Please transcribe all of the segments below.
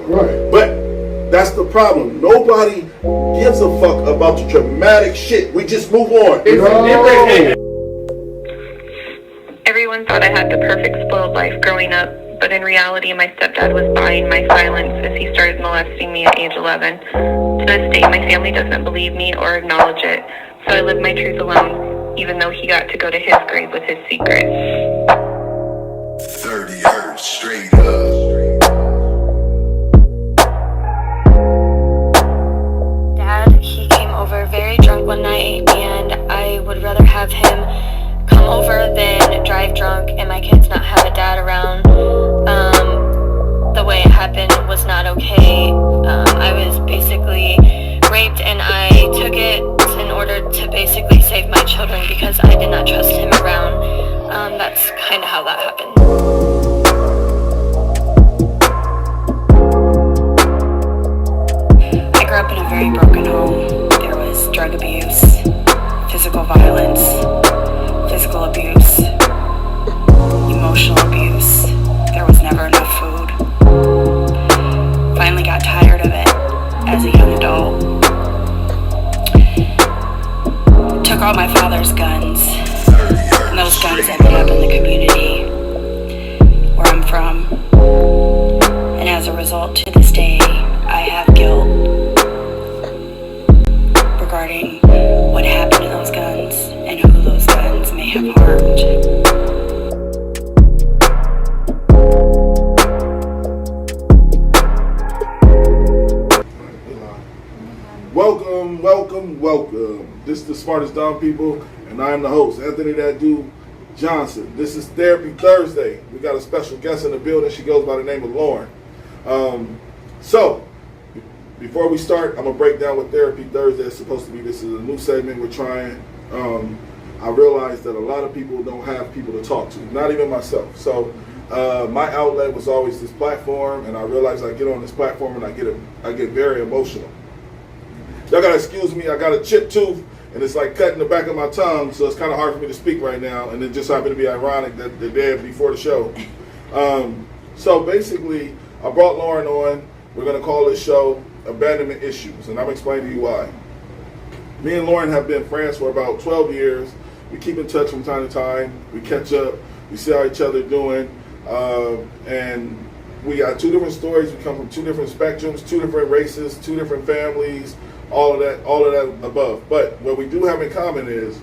Right. But that's the problem. Nobody gives a fuck about the dramatic shit. We just move on. Everyone thought I had the perfect spoiled life growing up, but in reality, my stepdad was buying my silence as he started molesting me at age 11. To this day, my family doesn't believe me or acknowledge it, so I live my truth alone, even though he got to go to his grave with his secrets. 30 hertz straight up. Dad, he came over very drunk one night, and I would rather have him come over than drive drunk and my kids not have a dad around. The way it happened was not okay. I was basically raped, and I took it in order to basically save my children because I did not trust him around. That's kind of how that happened. I grew up in a very broken home. There was drug abuse, physical violence, physical abuse, emotional abuse. There was never enough food. Finally got tired of it as a young adult. Took all my father's guns, and those guns ended up in the community where I'm from. And as a result, to this day, I have guilt regarding what happened to those guns and who those guns may have harmed. Welcome. This is the Smartest Dumb People, and I am the host, Anthony That Dude Johnson. This is Therapy Thursday. We got a special guest in the building. She goes by the name of Lauren. So, before we start, I'm going to break down what Therapy Thursday is supposed to be. This is a new segment we're trying. I realized that a lot of people don't have people to talk to, not even myself. So, my outlet was always this platform, and I realized I get on this platform and I get very emotional. Y'all gotta excuse me, I got a chipped tooth, and it's like cutting the back of my tongue, so it's kind of hard for me to speak right now, and it just happened to be ironic that the day before the show. So basically, I brought Lauren on. We're gonna call this show Abandonment Issues, and I'm explaining to you why. Me and Lauren have been friends for about 12 years. We keep in touch from time to time. We catch up, we see how each other doing, and we got two different stories. We come from two different spectrums, two different races, two different families, all of that above. But what we do have in common is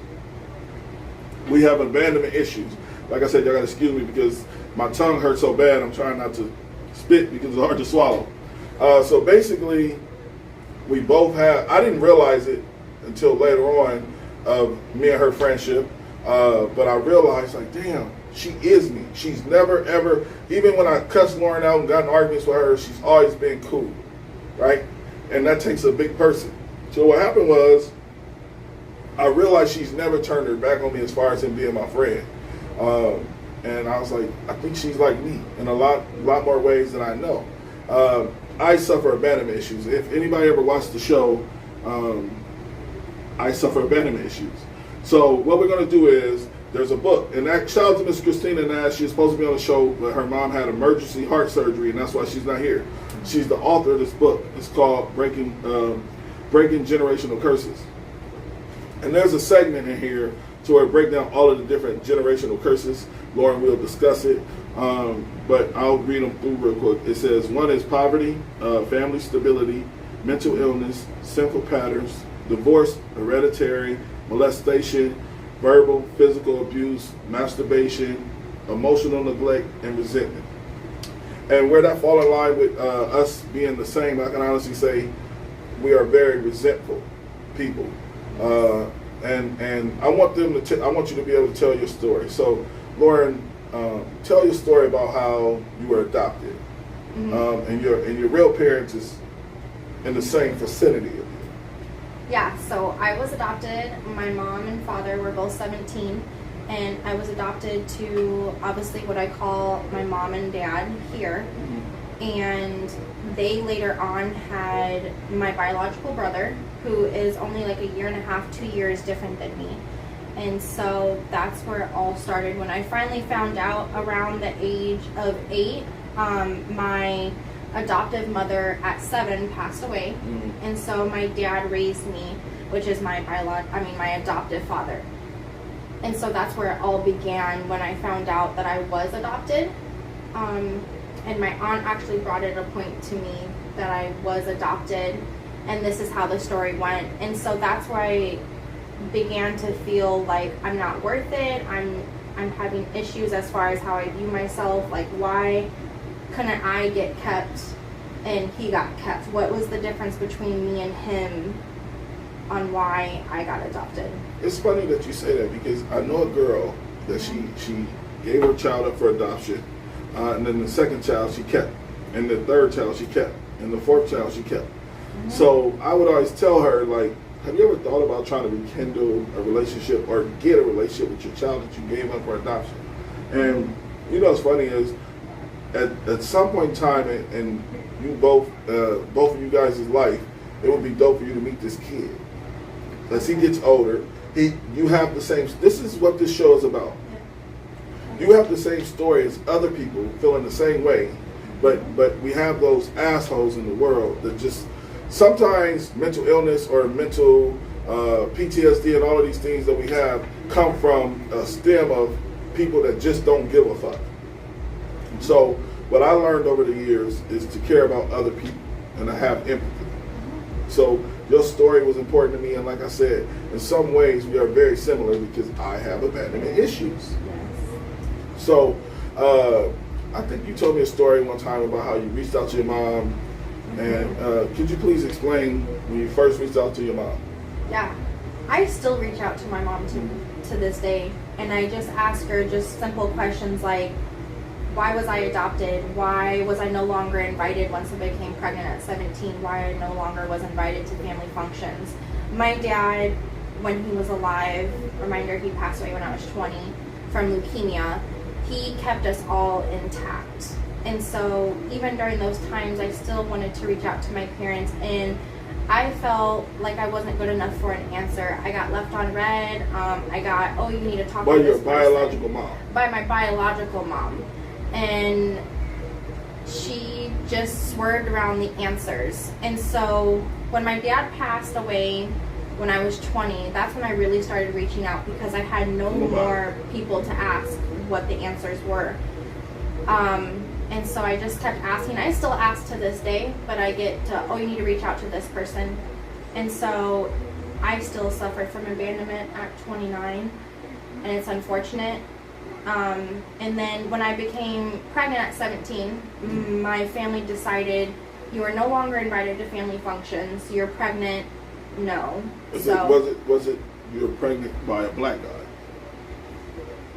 we have abandonment issues. Like I said, y'all gotta excuse me because my tongue hurts so bad. I'm trying not to spit because it's hard to swallow. So basically, we both have, I didn't realize it until later on of me and her friendship, but I realized, like, damn, she is me. She's never ever, even when I cussed Lauren out and got in arguments with her, she's always been cool, right? And that takes a big person. So what happened was, I realized she's never turned her back on me as far as him being my friend. And I was like, I think she's like me in a lot more ways than I know. I suffer abandonment issues. If anybody ever watched the show, I suffer abandonment issues. So what we're going to do is, there's a book, and that, shout out to Miss Christina Nash. She's supposed to be on the show, but her mom had emergency heart surgery, and that's why she's not here. She's the author of this book. It's called Breaking Generational Curses. And there's a segment in here to where I break down all of the different generational curses. Lauren will discuss it, but I'll read them through real quick. It says, one is poverty, family stability, mental illness, sinful patterns, divorce, hereditary, molestation, verbal, physical abuse, masturbation, emotional neglect, and resentment. And where that fall in line with us being the same, I can honestly say we are very resentful people. And I want them to. I want you to be able to tell your story. So, Lauren, tell your story about how you were adopted, and your real parents is in the same vicinity of you. Yeah, so I was adopted. My mom and father were both 17, and I was adopted to obviously what I call my mom and dad here. And they later on had my biological brother, who is only like a year and a half, 2 years different than me. And so that's where it all started. When I finally found out around the age of 8, my adoptive mother at 7 passed away, and so my dad raised me, which is my adoptive father. And so that's where it all began when I found out that I was adopted. And my aunt actually brought it a point to me that I was adopted, and this is how the story went. And so that's where I began to feel like I'm not worth it. I'm having issues as far as how I view myself. Like, why couldn't I get kept and he got kept? What was the difference between me and him on why I got adopted? It's funny that you say that, because I know a girl that she gave her child up for adoption, and then the second child she kept, and the third child she kept, and the fourth child she kept. So I would always tell her, like, have you ever thought about trying to rekindle a relationship or get a relationship with your child that you gave up for adoption? And you know what's funny is, at some point in time in you both of you guys' life, it would be dope for you to meet this kid. As he gets older, you have the same. This is what this show is about. You have the same story as other people feeling the same way, but we have those assholes in the world that just sometimes mental illness or mental PTSD and all of these things that we have come from a stem of people that just don't give a fuck. So what I learned over the years is to care about other people and to have empathy. So your story was important to me, and like I said, in some ways we are very similar because I have abandonment issues. So I think you told me a story one time about how you reached out to your mom, and could you please explain when you first reached out to your mom? Yeah, I still reach out to my mom to this day, and I just ask her just simple questions like, why was I adopted? Why was I no longer invited once I became pregnant at 17? Why I no longer was invited to family functions? My dad, when he was alive, reminder, he passed away when I was 20 from leukemia, he kept us all intact. And so even during those times, I still wanted to reach out to my parents, and I felt like I wasn't good enough for an answer. I got left on red. I got, oh, you need to talk to this person. By your biological mom? By my biological mom. And she just swerved around the answers. And so when my dad passed away when I was 20, that's when I really started reaching out, because I had no more people to ask what the answers were. And so I just kept asking. I still ask to this day, but I get to, oh, you need to reach out to this person. And so I still suffer from abandonment at 29, and it's unfortunate. And then when I became pregnant at 17, my family decided, you are no longer invited to family functions. You're pregnant. No. Was it you were pregnant by a black guy?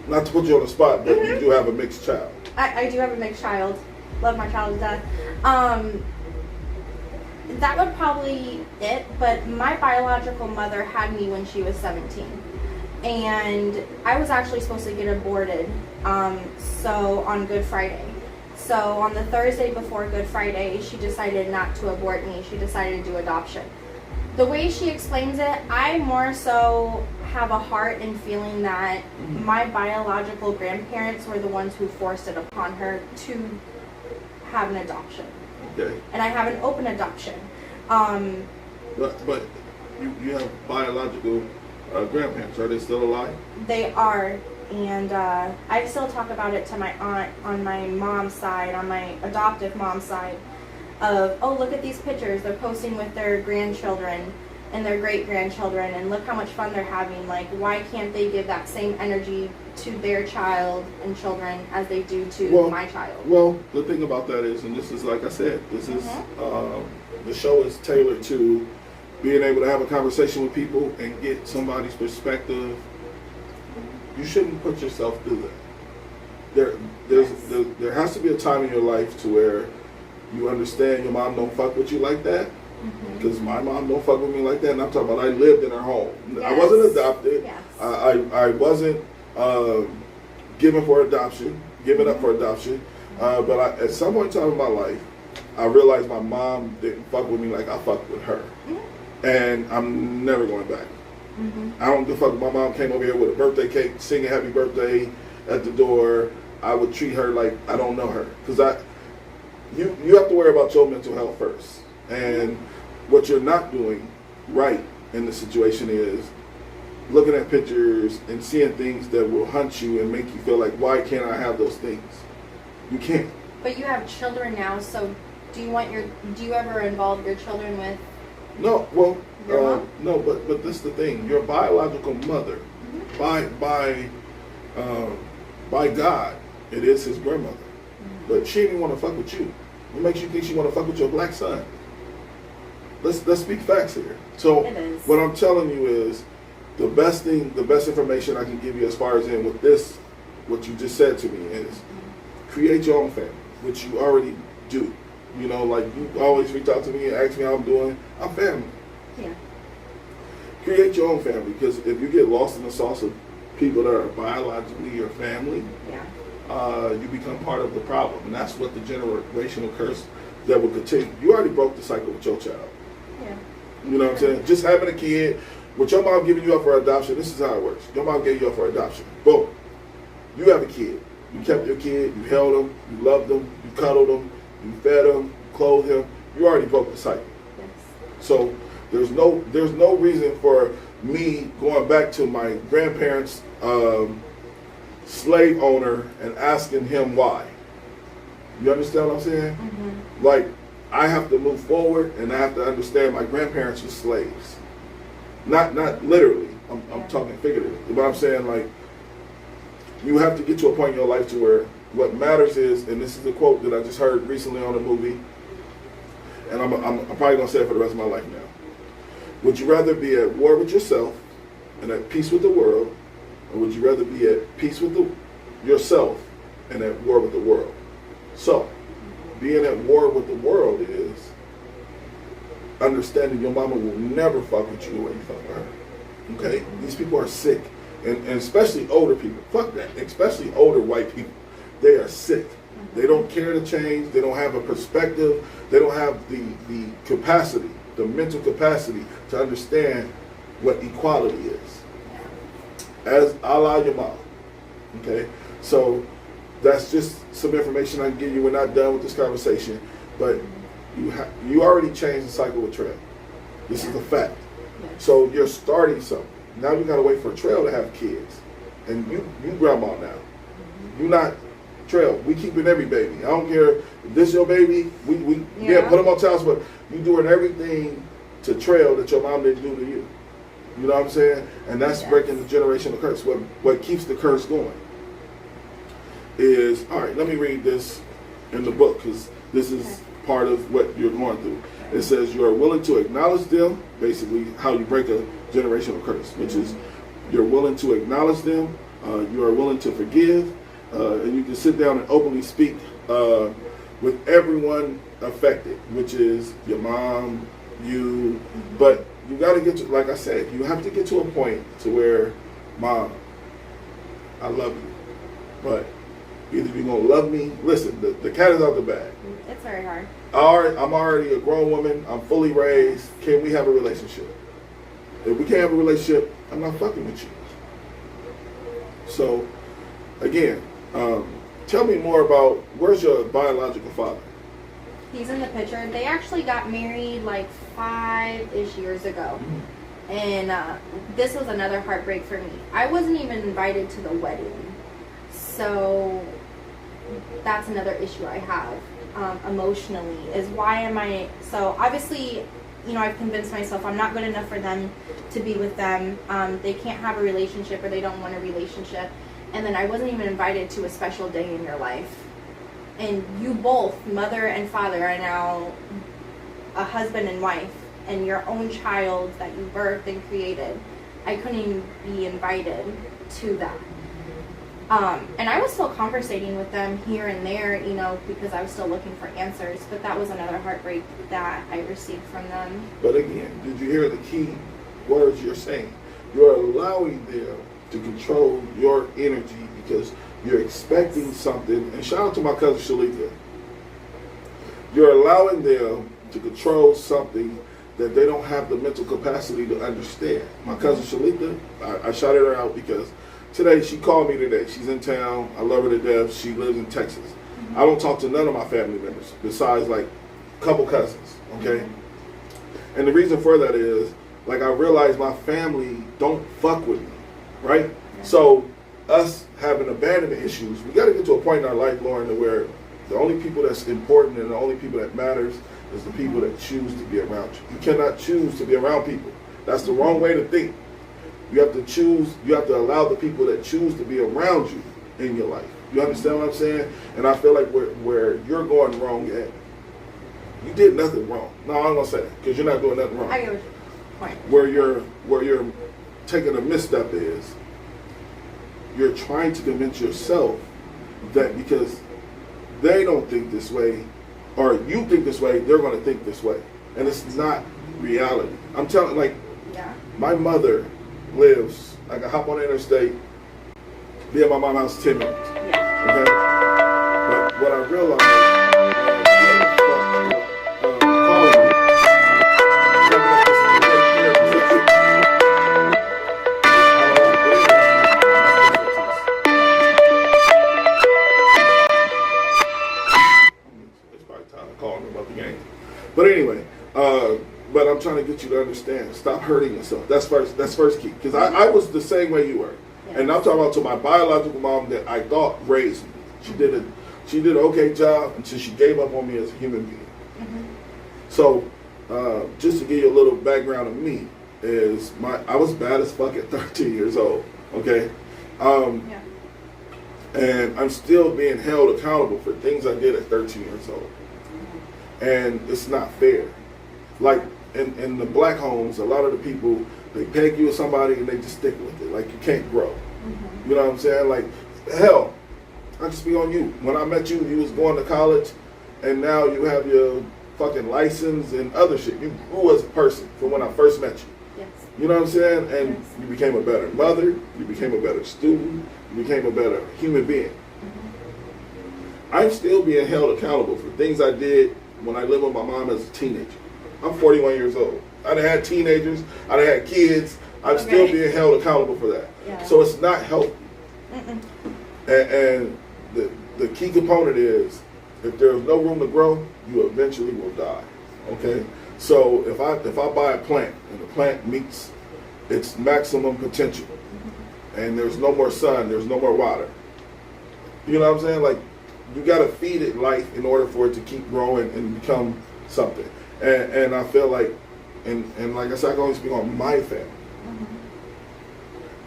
Not to put you on the spot, but you do have a mixed child. I do have a mixed child. Love my child to death. That would probably it, but my biological mother had me when she was 17. And I was actually supposed to get aborted so on Good Friday. So on the Thursday before Good Friday, she decided not to abort me. She decided to do adoption. The way she explains it, I more so have a heart in feeling that my biological grandparents were the ones who forced it upon her to have an adoption. Okay. And I have an open adoption. But you have biological grandparents. Are they still alive? They are. And I still talk about it to my aunt on my mom's side, on my adoptive mom's side, of, oh, look at these pictures they're posting with their grandchildren and their great-grandchildren, and look how much fun they're having. Like, why can't they give that same energy to their child and children as they do to my child? Well, the thing about that is, and this is, like I said, this is, the show is tailored to being able to have a conversation with people and get somebody's perspective. You shouldn't put yourself through that. There has to be a time in your life to where you understand your mom don't fuck with you like that, because my mom don't fuck with me like that, and I'm talking about I lived in her home. Yes. I wasn't adopted. Yes. I wasn't given up for adoption, but at some point in time in my life, I realized my mom didn't fuck with me like I fucked with her, and I'm never going back. I don't give a fuck if my mom came over here with a birthday cake, singing happy birthday at the door. I would treat her like I don't know her, because you have to worry about your mental health first. And what you're not doing right in the situation is looking at pictures and seeing things that will hunt you and make you feel like, why can't I have those things? You can't. But you have children now, so do you ever involve your children with? No, well, Your mom? no, but this is the thing. Your biological mother, by God, it is his grandmother. But she didn't want to fuck with you. What makes you think she want to fuck with your black son? Let's speak facts here. So It is. what I'm telling you is the best information I can give you as far as in with this, what you just said to me is create your own family, which you already do. You know, like you always reach out to me and ask me how I'm doing. I'm family. Yeah. Create your own family, because if you get lost in the sauce of people that are biologically your family, Yeah. you become part of the problem. And that's what the generational curse that will continue. You already broke the cycle with your child. Yeah. You know what I'm saying? Just having a kid, with your mom giving you up for adoption, this is how it works. Your mom gave you up for adoption. Boom. You have a kid. You kept your kid, you held him, you loved him, you cuddled him, you fed him, clothed him. You already broke the cycle. Yes. So there's no reason for me going back to my grandparents' slave owner and asking him why. You understand what I'm saying? Mm-hmm. Like, I have to move forward, and I have to understand my grandparents were slaves. Not literally. I'm talking figuratively. But I'm saying, like, you have to get to a point in your life to where what matters is, and this is a quote that I just heard recently on a movie, and I'm probably going to say it for the rest of my life now. Would you rather be at war with yourself and at peace with the world, or would you rather be at peace with yourself and at war with the world? So, being at war with the world is understanding your mama will never fuck with you the way you fuck with her. Okay? These people are sick. And especially older people. Fuck that. Especially older white people. They are sick. They don't care to change. They don't have a perspective. They don't have the capacity, the mental capacity to understand what equality is. As a la your mom. Okay? So that's just some information I can give you. We're not done with this conversation. But you already changed the cycle with Trail. This is a fact. So you're starting something. Now you gotta wait for Trail to have kids. And you grandma now. You not Trail. We keeping every baby. I don't care if this your baby, we put them on child support. You doing everything to Trail that your mom didn't do to you. You know what I'm saying? And that's breaking the generational curse. What keeps the curse going is, all right, let me read this in the book, because this is part of what you're going through. It says you are willing to acknowledge them, basically how you break a generational curse, which is you're willing to acknowledge them, you are willing to forgive, and you can sit down and openly speak with everyone affected, which is your mom, you, but you got to get to, like I said, you have to get to a point to where, Mom, I love you, but either you're going to love me, listen, the cat is out the bag. It's very hard. I'm already a grown woman. I'm fully raised. Can we have a relationship? If we can't have a relationship, I'm not fucking with you. So, again, tell me more about, where's your biological father? He's in the picture. They actually got married like 5-ish years ago. And this was another heartbreak for me. I wasn't even invited to the wedding. So that's another issue I have. Emotionally, is why am I so obviously, you know, I've convinced myself I'm not good enough for them to be with them. They can't have a relationship, or they don't want a relationship. And then I wasn't even invited to a special day in your life, and you both, mother and father, are now a husband and wife, and your own child that you birthed and created. I couldn't even be invited to that. And I was still conversating with them here and there, you know, because I was still looking for answers. But that was another heartbreak that I received from them. But again, did you hear the key words you're saying? You're allowing them to control your energy because you're expecting something. And shout out to my cousin Shalika. You're allowing them to control something that they don't have the mental capacity to understand. My cousin Shalika, I shouted her out because today, she called me today. She's in town. I love her to death. She lives in Texas. I don't talk to none of my family members besides like a couple cousins, okay? And the reason for that is, like, I realize my family don't fuck with me, right? So us having abandonment issues, we got to get to a point in our life, Lauren, to where the only people that's important and the only people that matters is the people that choose to be around you. You cannot choose to be around people. That's the wrong way to think. You have to choose, you have to allow the people that choose to be around you in your life. You understand what I'm saying? And I feel like where you're going wrong at, you did nothing wrong. No, I'm going to say that because you're not doing nothing wrong. I get your point. Where you're taking a misstep is you're trying to convince yourself that because they don't think this way or you think this way, they're going to think this way. And it's not reality. I'm telling, like, my mother lives, I can hop on the interstate, be at my mom's house 10 minutes. Okay? But what I realized But anyway, but I'm trying to get you to understand. Stop hurting yourself. That's first key. Because I was the same way you were. Yes. And I'm talking about to my biological mom that I thought raised me. She did an okay job until she gave up on me as a human being. Mm-hmm. So just to give you a little background of me is I was bad as fuck at 13 years old. Okay. And I'm still being held accountable for things I did at 13 years old. And it's not fair. Like in the black homes, a lot of the people, they peg you with somebody and they just stick with it. Like you can't grow. Mm-hmm. You know what I'm saying? Like, hell, I can speak on you. When I met you, you was going to college and now you have your fucking license and other shit. You grew as a person from when I first met you. Yes. You know what I'm saying? And yes. You became a better mother, you became a better student, you became a better human being. Mm-hmm. I'm still being held accountable for things I did when I lived with my mom as a teenager. I'm 41 years old. I done had teenagers. I done had kids. I'm still being held accountable for that. Yeah. So it's not healthy. And the key component is if there's no room to grow, you eventually will die. Okay? So if I buy a plant and the plant meets its maximum potential and there's no more sun, there's no more water. You know what I'm saying? Like, you got to feed it life in order for it to keep growing and become something. And I feel like, and like I said, I can only speak on my family. Mm-hmm.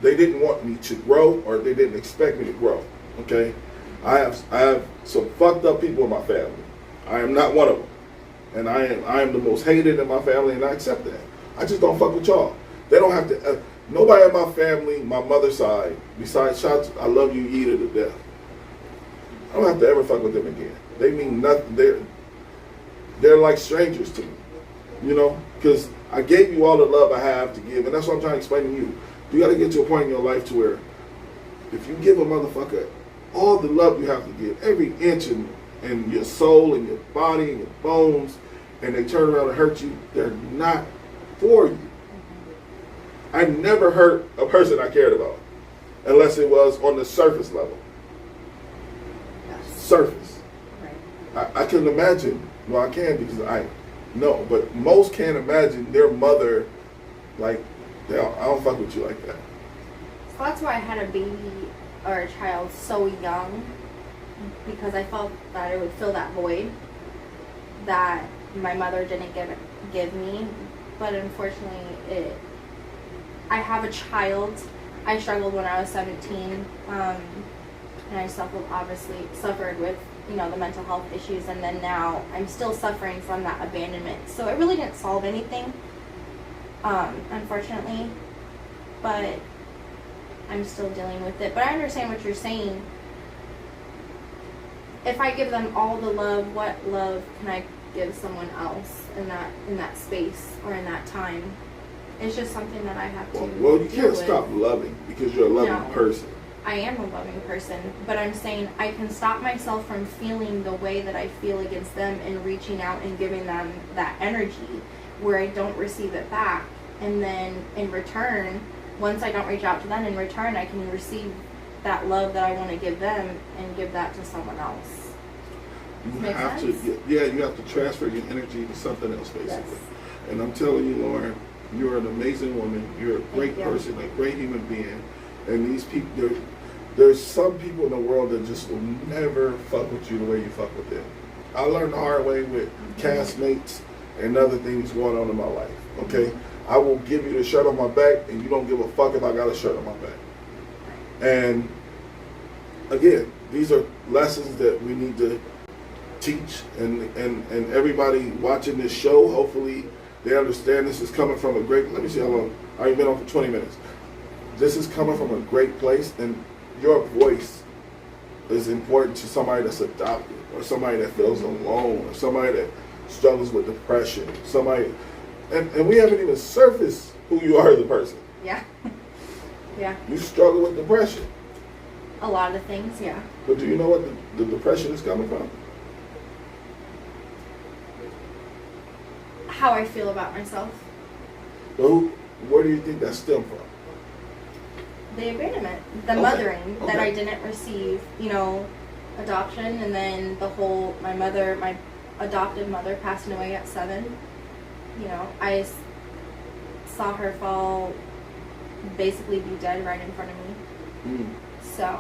They didn't want me to grow, or they didn't expect me to grow. Okay, I have some fucked up people in my family. I am not one of them, and I am the most hated in my family, and I accept that. I just don't fuck with y'all. They don't have to. Nobody in my family, my mother's side, besides shots, I love you, eat it to death. I don't have to ever fuck with them again. They mean nothing. They're like strangers to me, you know? Because I gave you all the love I have to give, and that's what I'm trying to explain to you. You got to get to a point in your life to where if you give a motherfucker all the love you have to give, every inch in your soul and your body and your bones, and they turn around and hurt you, they're not for you. I never hurt a person I cared about, unless it was on the surface level. Surface. Right. I can imagine. Well, I can because I know, but most can't imagine their mother like, I don't fuck with you like that. So that's why I had a baby or a child so young, because I felt that it would fill that void that my mother didn't give me. But unfortunately, I have a child. I struggled when I was 17. And I suffered with, the mental health issues, and then now I'm still suffering from that abandonment. So it really didn't solve anything, unfortunately, but I'm still dealing with it. But I understand what you're saying. If I give them all the love, what love can I give someone else in that space or in that time? It's just something that I have to Well, you can't stop loving because you're a loving person. I am a loving person, but I'm saying I can stop myself from feeling the way that I feel against them and reaching out and giving them that energy where I don't receive it back. And then in return, once I don't reach out to them in return, I can receive that love that I want to give them and give that to someone else. You Make have sense? to, yeah, you have to transfer your energy to something else, basically. Yes. And I'm telling you, Lauren, you're an amazing woman. You're a great you. person, a great human being. And these people, there's some people in the world that just will never fuck with you the way you fuck with them. I learned the hard way with castmates and other things going on in my life. Okay, I will give you the shirt on my back, and you don't give a fuck if I got a shirt on my back. And again, these are lessons that we need to teach, and everybody watching this show, hopefully they understand this is coming from a great, let me see how long, I already been on for 20 minutes. This is coming from a great place, and your voice is important to somebody that's adopted, or somebody that feels alone, or somebody that struggles with depression, somebody, and we haven't even surfaced who you are as a person. Yeah. Yeah. You struggle with depression. A lot of things, yeah. But do you know what the depression is coming from? How I feel about myself. Well, where do you think that stemmed from? The abandonment, the Okay. mothering that Okay. I didn't receive, you know, adoption, and then the whole, my adopted mother passing away at 7. You know, I saw her fall, basically be dead right in front of me. So,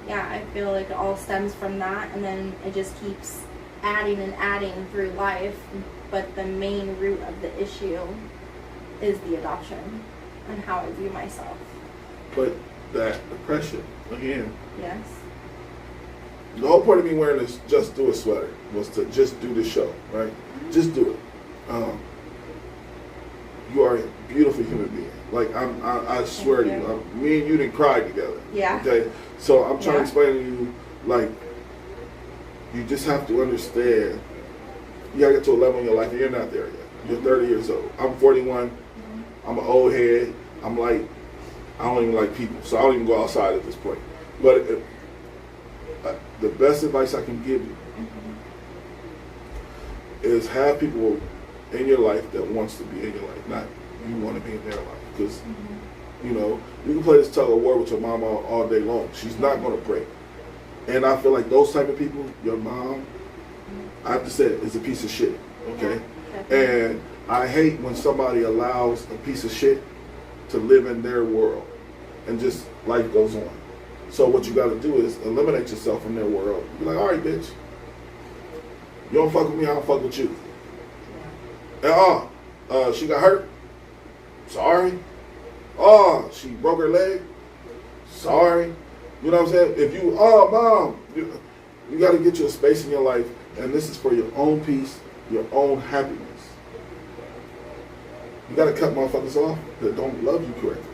yeah, I feel like it all stems from that, and then it just keeps adding and adding through life. But the main root of the issue is the adoption and how I view myself. But that depression, again, Yes. the whole point of me wearing this Just Do It sweater was to just do the show, right? Just do it. You are a beautiful human being. Like, I swear to you, me and you didn't cry together. Yeah. Okay? So I'm trying to Yeah. explain to you, like, you just have to understand, you gotta get to a level in your life, and you're not there yet. You're 30 years old. I'm 41. I'm an old head. I'm like, I don't even like people, so I don't even go outside at this point. But the best advice I can give you is have people in your life that wants to be in your life, not you want to be in their life. Because, you know, you can play this tug of war with your mom all day long. She's not going to break. And I feel like those type of people, your mom, I have to say it, is a piece of shit. Okay? Yeah, And I hate when somebody allows a piece of shit to live in their world and just life goes on. So what you got to do is eliminate yourself from their world. Be like, all right, bitch, you don't fuck with me, I don't fuck with you. And she got hurt. Sorry. Oh, she broke her leg. Sorry. You know what I'm saying? If you, mom, you got to get you a space in your life, and this is for your own peace, your own happiness. You got to cut motherfuckers off that don't love you correctly.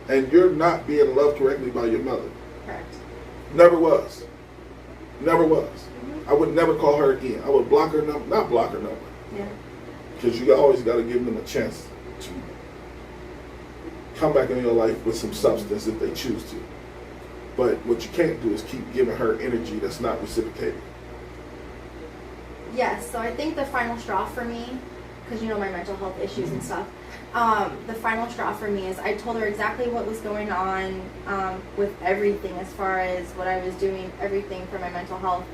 And you're not being loved correctly by your mother. Correct. Never was. Never was. I would never call her again. I would block her number, not block her number. Yeah. Because you always got to give them a chance to come back in your life with some substance if they choose to. But what you can't do is keep giving her energy that's not reciprocated. Yes, so I think the final straw for me, because you know my mental health issues and stuff, the final straw for me is I told her exactly what was going on with everything as far as what I was doing, everything for my mental health.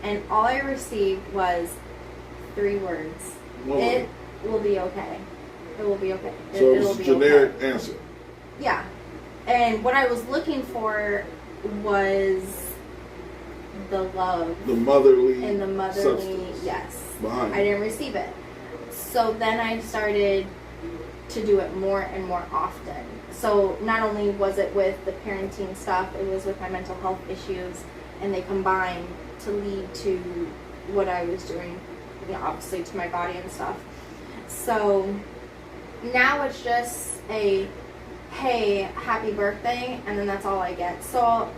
And all I received was 3 words. One It will be okay. It will be okay. So It'll it's a be generic okay. answer. Yeah. And what I was looking for was the love The motherly and the motherly, substance yes. behind I it. didn't receive it. So then I started to do it more and more often. So not only was it with the parenting stuff, it was with my mental health issues, and they combined to lead to what I was doing, you know, obviously to my body and stuff. So now it's just a, hey, happy birthday, and then that's all I get. So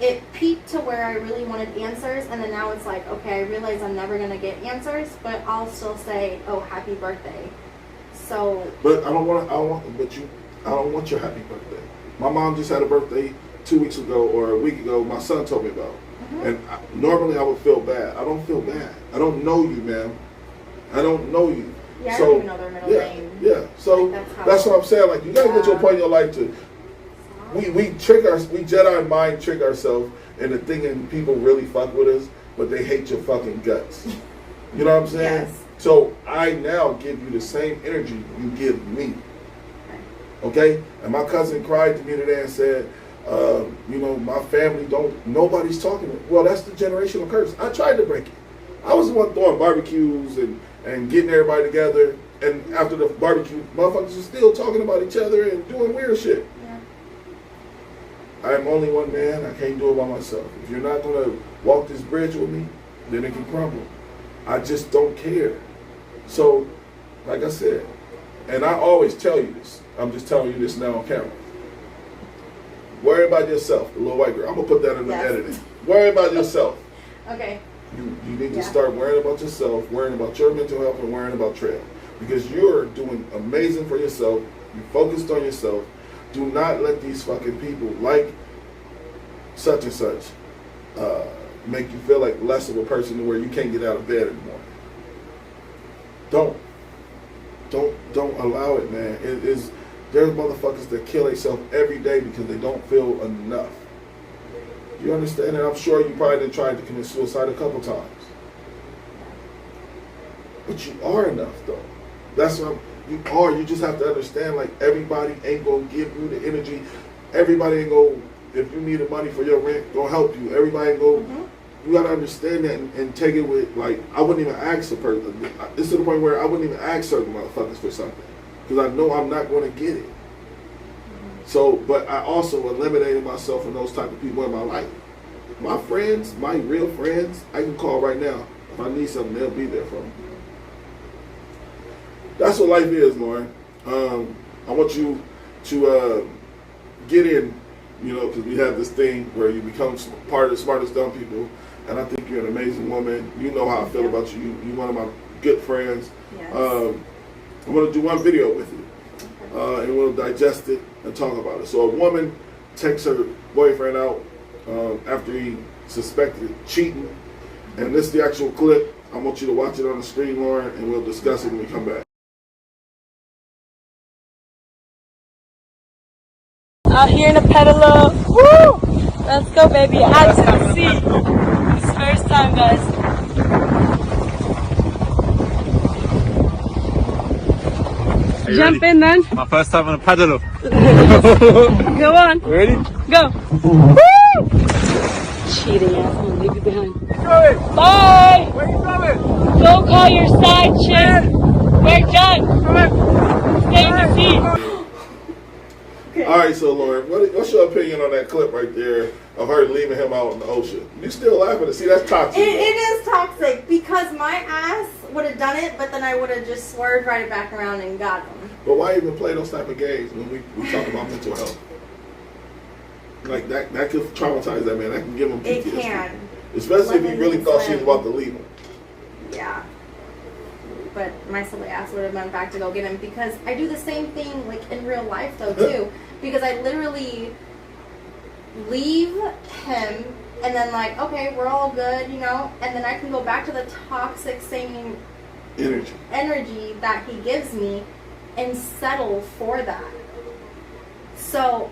it peaked to where I really wanted answers, and then now it's like, okay, I realize I'm never going to get answers, but I'll still say, oh, happy birthday. So, But I don't want your happy birthday. My mom just had a birthday 2 weeks ago or a week ago. My son told me about, and normally I would feel bad. I don't feel bad. I don't know you, ma'am. I don't know you. yeah, I So, don't even know their middle name. Yeah. So Like, that's what I'm saying. Like, you gotta get to a Yeah. point in your life to we Jedi mind trick ourselves into thinking people really fuck with us, but they hate your fucking guts. You know what I'm saying? Yes. So I now give you the same energy you give me. Okay? And my cousin cried to me today and said, you know, my family nobody's talking to me. Well, that's the generational curse. I tried to break it. I was the one throwing barbecues and getting everybody together. And after the barbecue, motherfuckers are still talking about each other and doing weird shit. Yeah. I'm only one man. I can't do it by myself. If you're not going to walk this bridge with me, then it can crumble. I just don't care. So, like I said, and I always tell you this. I'm just telling you this now on camera. Worry about yourself, the little white girl. I'm going to put that in the editing. Worry about yourself. Okay. You need to start worrying about yourself, worrying about your mental health, and worrying about Trail. Because you're doing amazing for yourself. You're focused on yourself. Do not let these fucking people like such and such make you feel like less of a person to where you can't get out of bed anymore. Don't allow it, man. There's motherfuckers that kill themselves every day because they don't feel enough. You understand? And I'm sure you probably done tried to commit suicide a couple times. But you are enough, though. That's what you are. You just have to understand, like, everybody ain't going to give you the energy. Everybody ain't going to, if you needed money for your rent, going to help you. Everybody ain't going to, you got to understand that and take it with, like, I wouldn't even ask a person. It's to the point where I wouldn't even ask certain motherfuckers for something. Because I know I'm not going to get it. So, but I also eliminated myself from those type of people in my life. My friends, my real friends, I can call right now. If I need something, they'll be there for me. That's what life is, Lauren. I want you to get in, you know, because we have this thing where you become part of the smartest dumb people, and I think you're an amazing woman. You know how I feel about you. You're one of my good friends. Yes. I'm going to do one video with you, and we'll digest it and talk about it. So a woman takes her boyfriend out after he suspected cheating, and this is the actual clip. I want you to watch it on the screen, Lauren, and we'll discuss it when we come back. Out here in a pedalo. Woo! Let's go, baby. As you can see, it's first time, guys. Jump in, then. My first time on a paddle. Go on. Ready? Go. Woo! Cheating ass. I'm gonna leave you behind. Bye. Where you going? Go call your side chick. We're done. Stay in your seat. All right, so Lauren, what's your opinion on that clip right there of her leaving him out in the ocean? You still laughing to see that's toxic? It is toxic because my ass would have done it, but then I would have just swerved right back around and got him. But why even play those type of games when we talk about mental health? Like that could traumatize that man. That can give him PTSD. It can. Especially if he really thought she was about to leave him. Yeah. But my silly ass would have went back to go get him because I do the same thing like in real life though too. Because I literally leave him and then like, okay, we're all good, you know, and then I can go back to the toxic same energy that he gives me and settle for that. So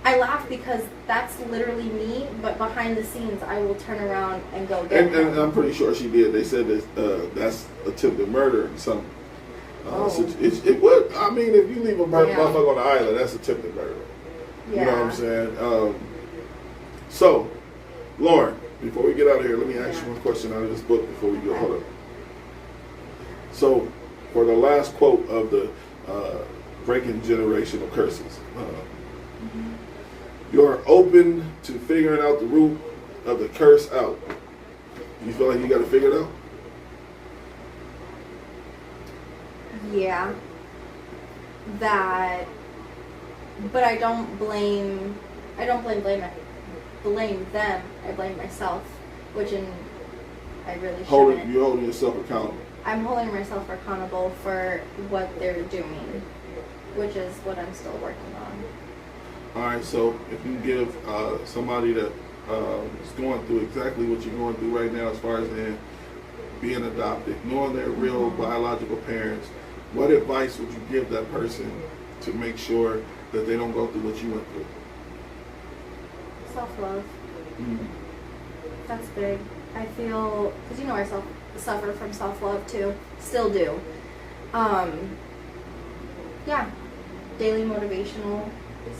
I laugh because that's literally me, but behind the scenes, I will turn around and go get him. And I'm pretty sure she did. They said that that's attempted murder or something. So it would. I mean, if you leave a motherfucker on the island, that's attempted murder. Yeah. You know what I'm saying? So, Lauren, before we get out of here, let me ask you one question out of this book before we go. Hold up. So, for the last quote of the Breaking Generational Curses, you're open to figuring out the root of the curse out. You feel like you got to figure it out? Yeah. That. But I don't blame them. I blame myself, which I really shouldn't. You're holding yourself accountable. I'm holding myself accountable for what they're doing, which is what I'm still working on. All right, so if you give somebody that is going through exactly what you're going through right now as far as them being adopted, knowing their real biological parents, what advice would you give that person to make sure that they don't go through what you went through? Self-love. Mm-hmm. That's big. I feel, because you know I suffer from self-love too. Still do. Yeah. Daily motivational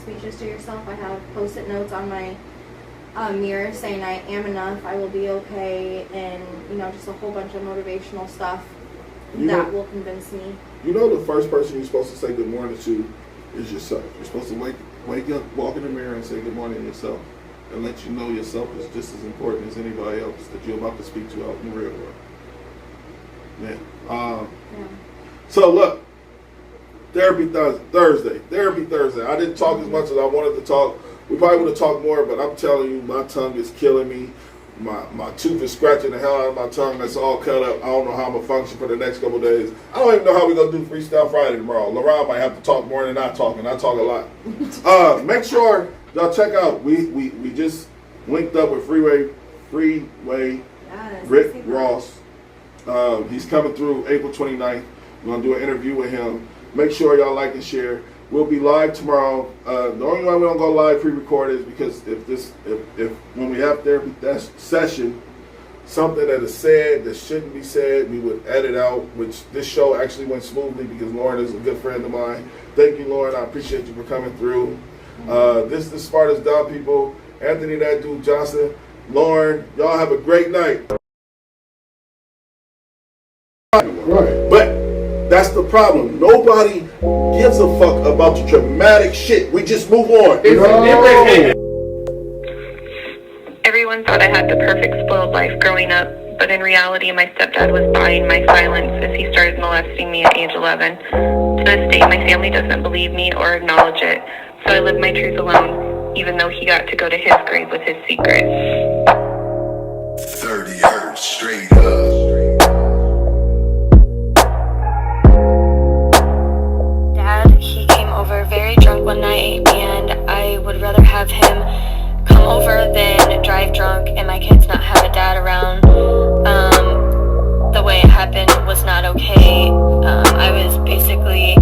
speeches to yourself. I have post-it notes on my mirror saying I am enough, I will be okay, and just a whole bunch of motivational stuff that will convince me. You know, the first person you're supposed to say good morning to is yourself. You're supposed to wake up, walk in the mirror, and say good morning to yourself, and let you know yourself is just as important as anybody else that you're about to speak to out in the real world. Yeah. So look, Therapy Thursday. I didn't talk as much as I wanted to talk. We probably would have talked more, but I'm telling you, my tongue is killing me. My tooth is scratching the hell out of my tongue. That's all cut up. I don't know how I'm going to function for the next couple of days. I don't even know how we're going to do Freestyle Friday tomorrow. LaRon might have to talk more than I talk, and I talk a lot. Make sure y'all check out. We just linked up with Freeway Rick Ross. He's coming through April 29th. We're going to do an interview with him. Make sure y'all like and share. We'll be live tomorrow. The only way we don't go live pre-recorded is because if when we have therapy session, something that is said that shouldn't be said, we would edit out, which this show actually went smoothly because Lauren is a good friend of mine. Thank you, Lauren. I appreciate you for coming through. This is the Smartest Dumb People. Anthony That Dude Johnson. Lauren, y'all have a great night. Right. But that's the problem. Nobody gives a fuck about the dramatic shit. We just move on. Everyone thought I had the perfect spoiled life growing up, but in reality, my stepdad was buying my silence as he started molesting me at age 11. To this day, my family doesn't believe me or acknowledge it, so I live my truth alone, even though he got to go to his grave with his secrets. 30 hertz straight up. Very drunk one night, and I would rather have him come over than drive drunk and my kids not have a dad around. The way it happened was not okay. I was basically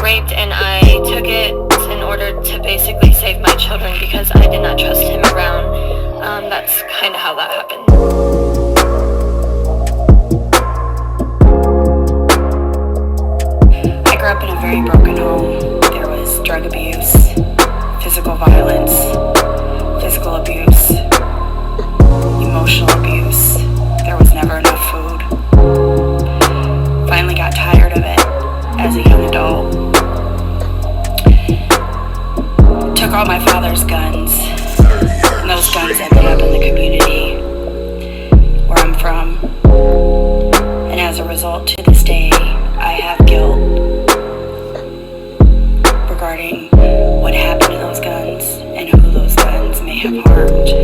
raped, and I took it in order to basically save my children because I did not trust him around. That's kind of how that happened. I grew up in a very broken home. Drug abuse, physical violence, physical abuse, emotional abuse. There was never enough food. Finally got tired of it as a young adult. Took all my father's guns, and those guns ended up in the community where I'm from. And as a result, to this day, I have guilt regarding what happened to those guns and who those guns may have harmed.